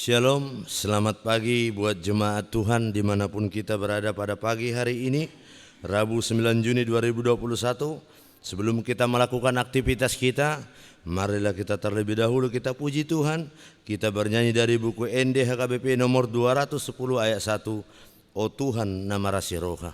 Shalom, selamat pagi buat jemaat Tuhan dimanapun kita berada pada pagi hari ini, Rabu 9 Juni 2021. Sebelum kita melakukan aktivitas kita, marilah kita terlebih dahulu kita puji Tuhan. Kita bernyanyi dari buku NDHKBP nomor 210 ayat 1, O Tuhan nama Rasi Roha.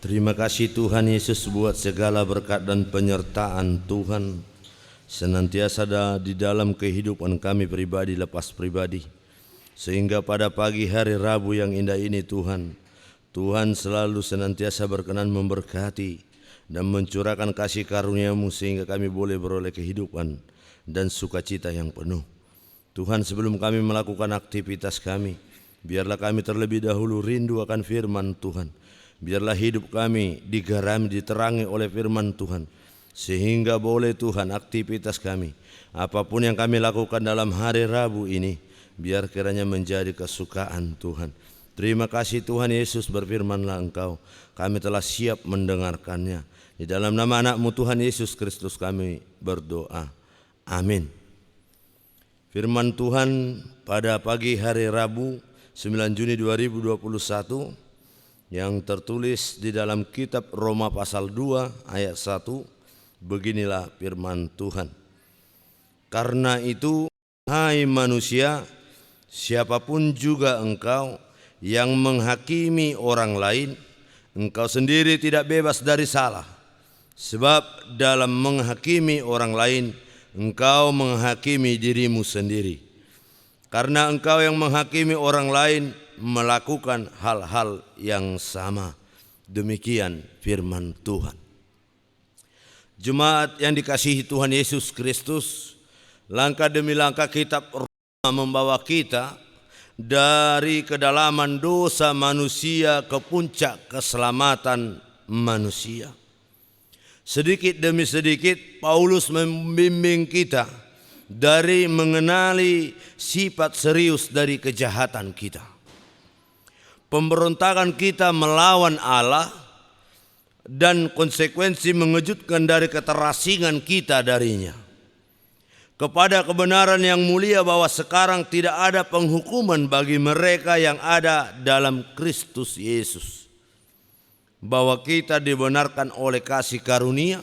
Terima kasih Tuhan Yesus buat segala berkat dan penyertaan Tuhan senantiasa ada di dalam kehidupan kami pribadi lepas pribadi. Sehingga pada pagi hari Rabu yang indah ini Tuhan selalu senantiasa berkenan memberkati dan mencurahkan kasih karunia-Mu sehingga kami boleh beroleh kehidupan dan sukacita yang penuh. Tuhan, sebelum kami melakukan aktivitas kami, biarlah kami terlebih dahulu rindu akan firman Tuhan. Biarlah hidup kami digarami, diterangi oleh firman Tuhan, sehingga boleh Tuhan aktivitas kami, apapun yang kami lakukan dalam hari Rabu ini, biar kiranya menjadi kesukaan Tuhan. Terima kasih Tuhan Yesus, berfirmanlah Engkau, kami telah siap mendengarkannya. Di dalam nama anak-Mu Tuhan Yesus Kristus kami berdoa. Amin. Firman Tuhan pada pagi hari Rabu 9 Juni 2021 yang tertulis di dalam kitab Roma pasal 2 ayat 1, beginilah firman Tuhan. Karena itu, hai manusia, siapapun juga engkau yang menghakimi orang lain, engkau sendiri tidak bebas dari salah. Sebab dalam menghakimi orang lain, engkau menghakimi dirimu sendiri. Karena engkau yang menghakimi orang lain melakukan hal-hal yang sama. Demikian firman Tuhan. Jemaat yang dikasihi Tuhan Yesus Kristus, langkah demi langkah kitab Roma membawa kita dari kedalaman dosa manusia ke puncak keselamatan manusia. Sedikit demi sedikit Paulus membimbing kita dari mengenali sifat serius dari kejahatan kita. Pemberontakan kita melawan Allah dan konsekuensi mengejutkan dari keterasingan kita darinya. Kepada kebenaran yang mulia bahwa sekarang tidak ada penghukuman bagi mereka yang ada dalam Kristus Yesus. Bahwa kita dibenarkan oleh kasih karunia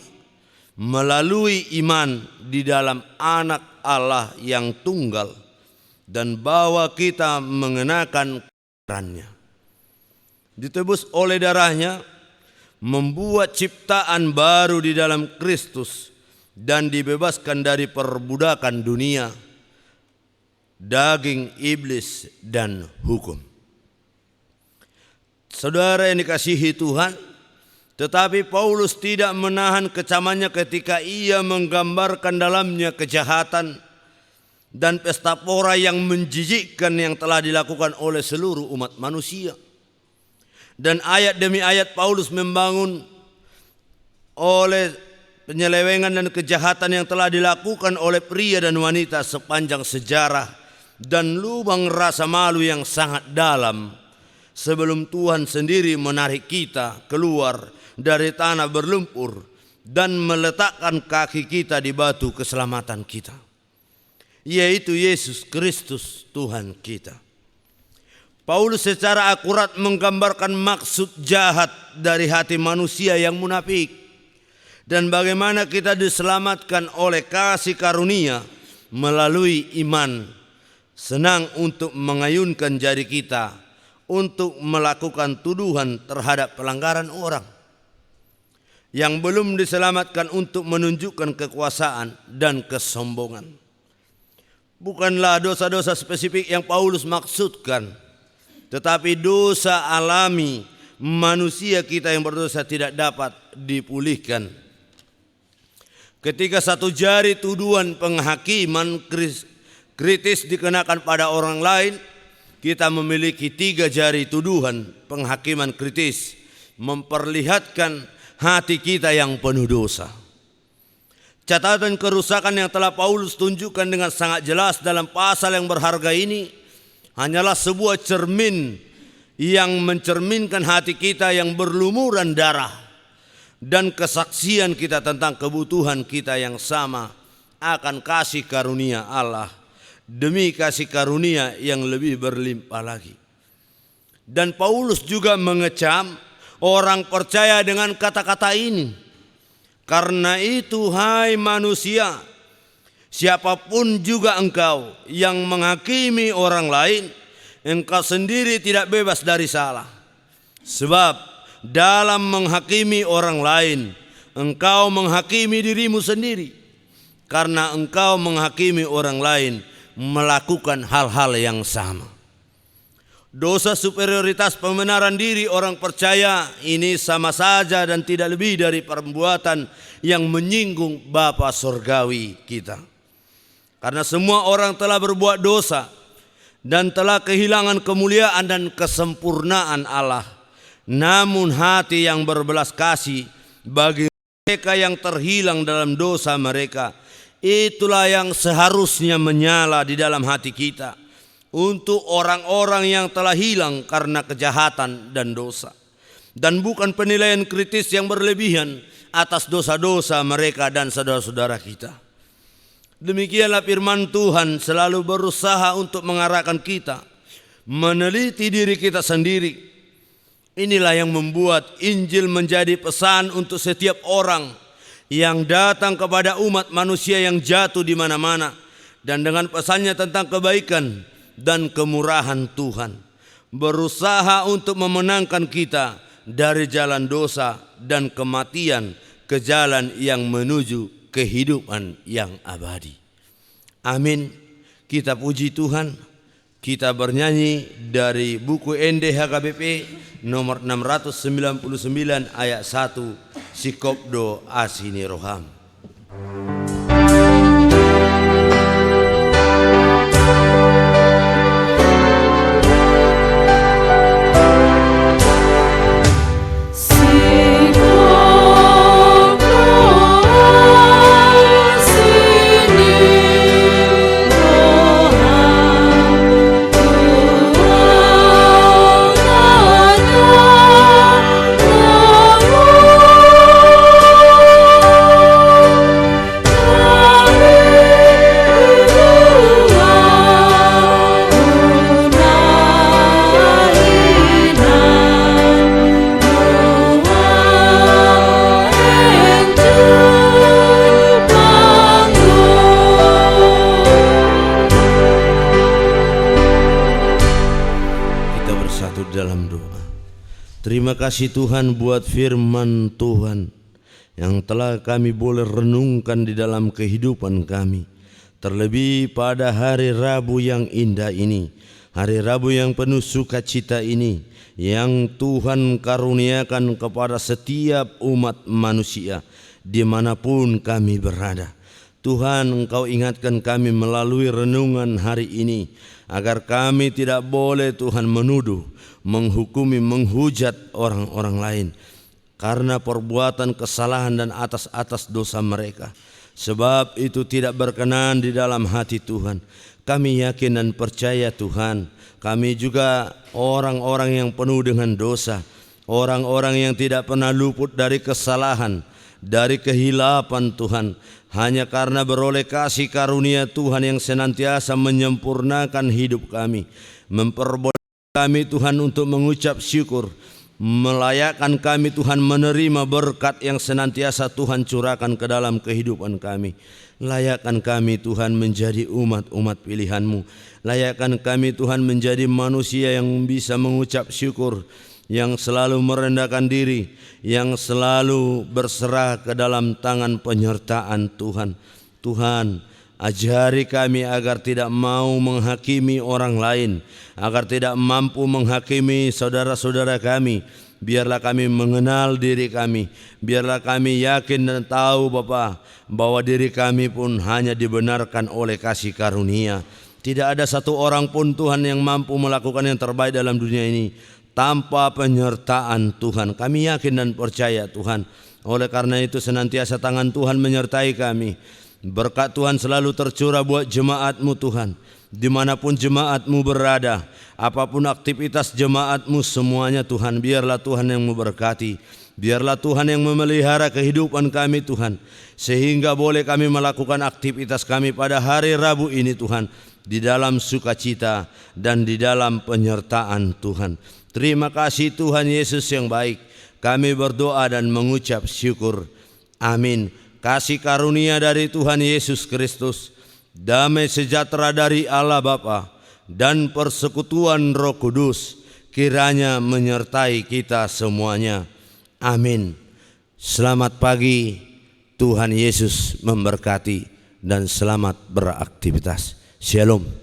melalui iman di dalam Anak Allah yang tunggal, dan bahwa kita mengenakan perannya. Ditebus oleh darahnya, membuat ciptaan baru di dalam Kristus, dan dibebaskan dari perbudakan dunia, daging iblis dan hukum. Saudara yang dikasihi Tuhan, tetapi Paulus tidak menahan kecamannya ketika ia menggambarkan dalamnya kejahatan dan pesta pora yang menjijikkan yang telah dilakukan oleh seluruh umat manusia. Dan ayat demi ayat Paulus membangun oleh penyelewengan dan kejahatan yang telah dilakukan oleh pria dan wanita sepanjang sejarah, dan lubang rasa malu yang sangat dalam sebelum Tuhan sendiri menarik kita keluar dari tanah berlumpur dan meletakkan kaki kita di batu keselamatan kita, yaitu Yesus Kristus Tuhan kita. Paulus secara akurat menggambarkan maksud jahat dari hati manusia yang munafik dan bagaimana kita diselamatkan oleh kasih karunia melalui iman. Senang untuk mengayunkan jari kita untuk melakukan tuduhan terhadap pelanggaran orang yang belum diselamatkan untuk menunjukkan kekuasaan dan kesombongan. Bukanlah dosa-dosa spesifik yang Paulus maksudkan, tetapi dosa alami manusia kita yang berdosa tidak dapat dipulihkan. Ketika satu jari tuduhan penghakiman kritis dikenakan pada orang lain, kita memiliki 3 jari tuduhan penghakiman kritis, memperlihatkan hati kita yang penuh dosa. Catatan kerusakan yang telah Paulus tunjukkan dengan sangat jelas dalam pasal yang berharga ini hanyalah sebuah cermin yang mencerminkan hati kita yang berlumuran darah dan kesaksian kita tentang kebutuhan kita yang sama akan kasih karunia Allah demi kasih karunia yang lebih berlimpah lagi. Dan Paulus juga mengecam orang percaya dengan kata-kata ini. Karena itu, hai manusia, siapapun juga engkau yang menghakimi orang lain, engkau sendiri tidak bebas dari salah. Sebab dalam menghakimi orang lain, engkau menghakimi dirimu sendiri. Karena engkau menghakimi orang lain melakukan hal-hal yang sama. Dosa superioritas pembenaran diri orang percaya ini sama saja dan tidak lebih dari perbuatan yang menyinggung Bapa Surgawi kita. Karena semua orang telah berbuat dosa dan telah kehilangan kemuliaan dan kesempurnaan Allah. Namun hati yang berbelas kasih bagi mereka yang terhilang dalam dosa mereka, itulah yang seharusnya menyala di dalam hati kita. Untuk orang-orang yang telah hilang karena kejahatan dan dosa. Dan bukan penilaian kritis yang berlebihan atas dosa-dosa mereka dan saudara-saudara kita. Demikianlah firman Tuhan selalu berusaha untuk mengarahkan kita meneliti diri kita sendiri. Inilah yang membuat Injil menjadi pesan untuk setiap orang yang datang kepada umat manusia yang jatuh di mana-mana. Dan dengan pesannya tentang kebaikan dan kemurahan Tuhan, berusaha untuk memenangkan kita dari jalan dosa dan kematian ke jalan yang menuju kehidupan yang abadi. Amin. Kita puji Tuhan. Kita bernyanyi dari buku NDHKBP nomor 699 ayat 1, Sikopdo Asini Roham. Dalam doa. Terima kasih Tuhan buat firman Tuhan yang telah kami boleh renungkan di dalam kehidupan kami. Terlebih pada hari Rabu yang indah ini, hari Rabu yang penuh sukacita ini, yang Tuhan karuniakan kepada setiap umat manusia dimanapun kami berada. Tuhan, Engkau ingatkan kami melalui renungan hari ini agar kami tidak boleh Tuhan menuduh, menghukumi, menghujat orang-orang lain karena perbuatan kesalahan dan atas dosa mereka. Sebab itu tidak berkenan di dalam hati Tuhan. Kami yakin dan percaya Tuhan, kami juga orang-orang yang penuh dengan dosa, orang-orang yang tidak pernah luput dari kesalahan, dari kehilapan Tuhan. Hanya karena beroleh kasih karunia Tuhan yang senantiasa menyempurnakan hidup kami, memperbolehkan kami Tuhan untuk mengucap syukur, melayakkan kami Tuhan menerima berkat yang senantiasa Tuhan curahkan ke dalam kehidupan kami. Layakkan kami Tuhan menjadi umat-umat pilihan-Mu. Layakkan kami Tuhan menjadi manusia yang bisa mengucap syukur, yang selalu merendahkan diri, yang selalu berserah ke dalam tangan penyertaan Tuhan. Tuhan, ajari kami agar tidak mau menghakimi orang lain, agar tidak mampu menghakimi saudara-saudara kami. Biarlah kami mengenal diri kami, biarlah kami yakin dan tahu Bapa bahwa diri kami pun hanya dibenarkan oleh kasih karunia. Tidak ada satu orang pun Tuhan yang mampu melakukan yang terbaik dalam dunia ini tanpa penyertaan Tuhan. Kami yakin dan percaya Tuhan. Oleh karena itu senantiasa tangan Tuhan menyertai kami. Berkat Tuhan selalu tercurah buat jemaat-Mu Tuhan. Dimanapun jemaat-Mu berada, apapun aktivitas jemaat-Mu semuanya Tuhan, biarlah Tuhan yang memberkati. Biarlah Tuhan yang memelihara kehidupan kami Tuhan, sehingga boleh kami melakukan aktivitas kami pada hari Rabu ini Tuhan, di dalam sukacita dan di dalam penyertaan Tuhan. Terima kasih Tuhan Yesus yang baik. Kami berdoa dan mengucap syukur. Amin. Kasih karunia dari Tuhan Yesus Kristus, damai sejahtera dari Allah Bapa, dan persekutuan Roh Kudus kiranya menyertai kita semuanya. Amin. Selamat pagi, Tuhan Yesus memberkati, dan selamat beraktivitas. Shalom.